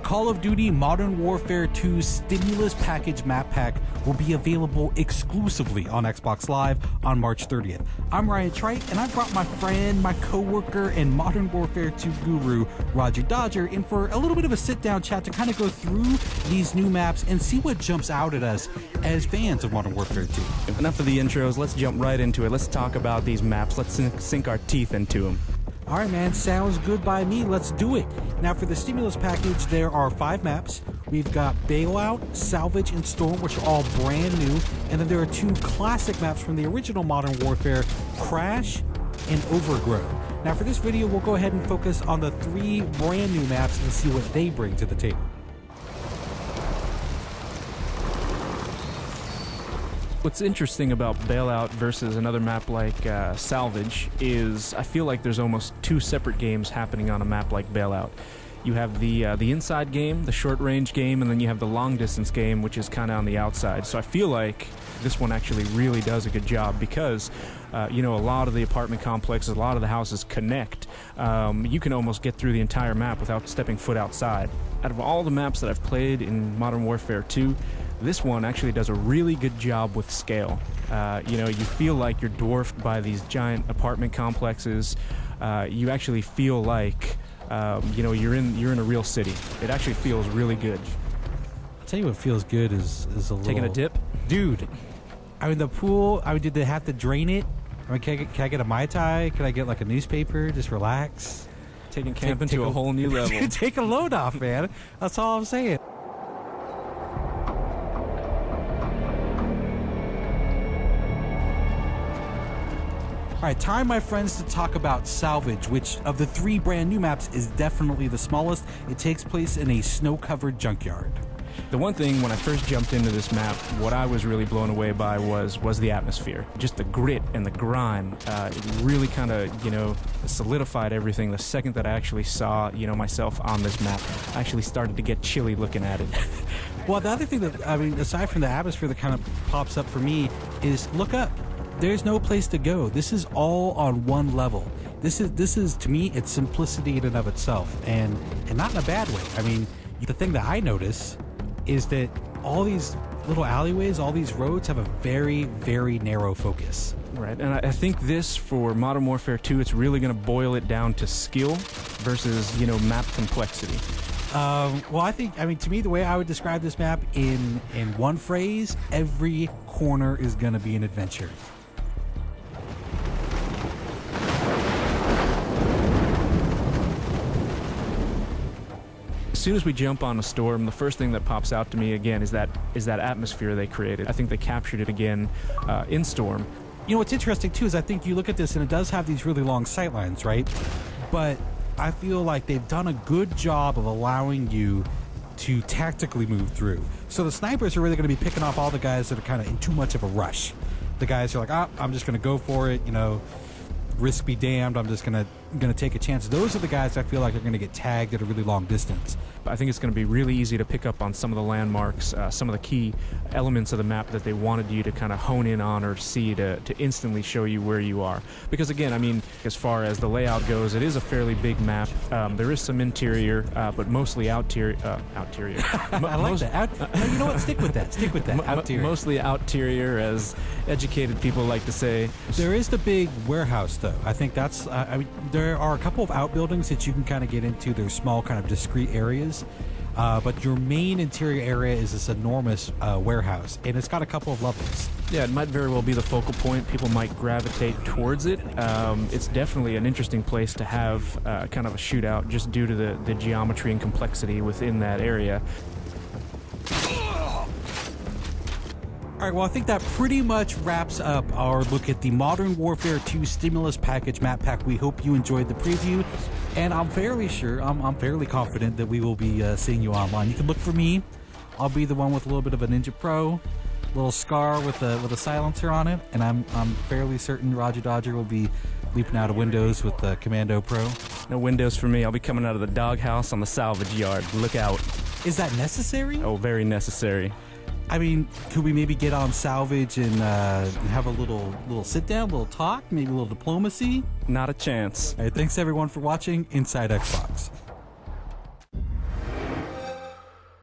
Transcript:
Call of Duty Modern Warfare 2 Stimulus Package Map Pack will be available exclusively on Xbox Live on March 30th. I'm Ryan Trite, and I brought my friend, my co-worker, and Modern Warfare 2 guru, Roger Dodger, in for a little bit of a sit-down chat to kind of go through these new maps and see what jumps out at us as fans of Modern Warfare 2. Enough of the intros, let's jump right into it. Let's talk about these maps. Let's sink our teeth into them. All right, man, sounds good by me. Let's do it. Now, for the Stimulus Package, there are 5 maps. We've got Bailout, Salvage, and Storm, which are all brand new. And then there are 2 classic maps from the original Modern Warfare, Crash and Overgrow. Now, for this video, we'll go ahead and focus on the 3 brand new maps and see what they bring to the table. What's interesting about Bailout versus another map like Salvage is I feel like there's almost 2 separate games happening on a map like Bailout. You have the inside game, the short-range game, and then you have the long-distance game, which is kind of on the outside. So I feel like this one actually really does a good job because, a lot of the apartment complexes, a lot of the houses connect. You can almost get through the entire map without stepping foot outside. Out of all the maps that I've played in Modern Warfare 2, this one actually does a really good job with scale. You feel like you're dwarfed by these giant apartment complexes. You actually feel like you're in a real city. It actually feels really good. I'll tell you what feels good is a little... Taking a dip? Dude, the pool, did they have to drain it? Can I get a Mai Tai? Can I get like a newspaper? Just relax? Taking camping to a whole new level. Take a load off, man. That's all I'm saying. All right, time, my friends, to talk about Salvage, which of the 3 brand new maps is definitely the smallest. It takes place in a snow-covered junkyard. The one thing when I first jumped into this map, what I was really blown away by was the atmosphere. Just the grit and the grime. It really kind of, solidified everything. The second that I actually saw, myself on this map, I actually started to get chilly looking at it. Well, the other thing that, aside from the atmosphere that kind of pops up for me is look up. There's no place to go. This is all on one level. This is to me, it's simplicity in and of itself, and not in a bad way. The thing that I notice is that all these little alleyways, all these roads have a very, very narrow focus. Right, and I think this, for Modern Warfare 2, it's really going to boil it down to skill versus, map complexity. I think, to me, the way I would describe this map in one phrase, every corner is going to be an adventure. As soon as we jump on a Storm, the first thing that pops out to me again is that atmosphere they created. I think they captured it again in Storm. What's interesting too is I think you look at this and it does have these really long sightlines, right? But I feel like they've done a good job of allowing you to tactically move through. So the snipers are really going to be picking off all the guys that are kind of in too much of a rush. The guys who are like, I'm just going to go for it, risk be damned, I'm just gonna take a chance. Those are the guys I feel like are gonna get tagged at a really long distance. I think it's going to be really easy to pick up on some of the landmarks, some of the key elements of the map that they wanted you to kind of hone in on or see to instantly show you where you are. Because again, as far as the layout goes, it is a fairly big map. There is some interior, but mostly outerior. I like that. You know what? Stick with that. Outerior. Mostly outerior, as educated people like to say. There is the big warehouse, though. I think that's... there are a couple of outbuildings that you can kind of get into. There's small kind of discrete areas. But your main interior area is this enormous warehouse, and it's got a couple of levels. Yeah, it might very well be the focal point. People might gravitate towards it. It's definitely an interesting place to have kind of a shootout just due to the geometry and complexity within that area. All right, well, I think that pretty much wraps up our look at the Modern Warfare 2 Stimulus Package Map Pack. We hope you enjoyed the preview, and I'm fairly sure, I'm fairly confident that we will be seeing you online. You can look for me. I'll be the one with a little bit of a Ninja Pro, little scar with a silencer on it, and I'm fairly certain Roger Dodger will be leaping out of windows with the Commando Pro. No windows for me. I'll be coming out of the doghouse on the salvage yard. Look out. Is that necessary? Oh, very necessary. Could we maybe get on Salvage and have a little sit down, a little talk, maybe a little diplomacy? Not a chance. All right, thanks everyone for watching Inside Xbox.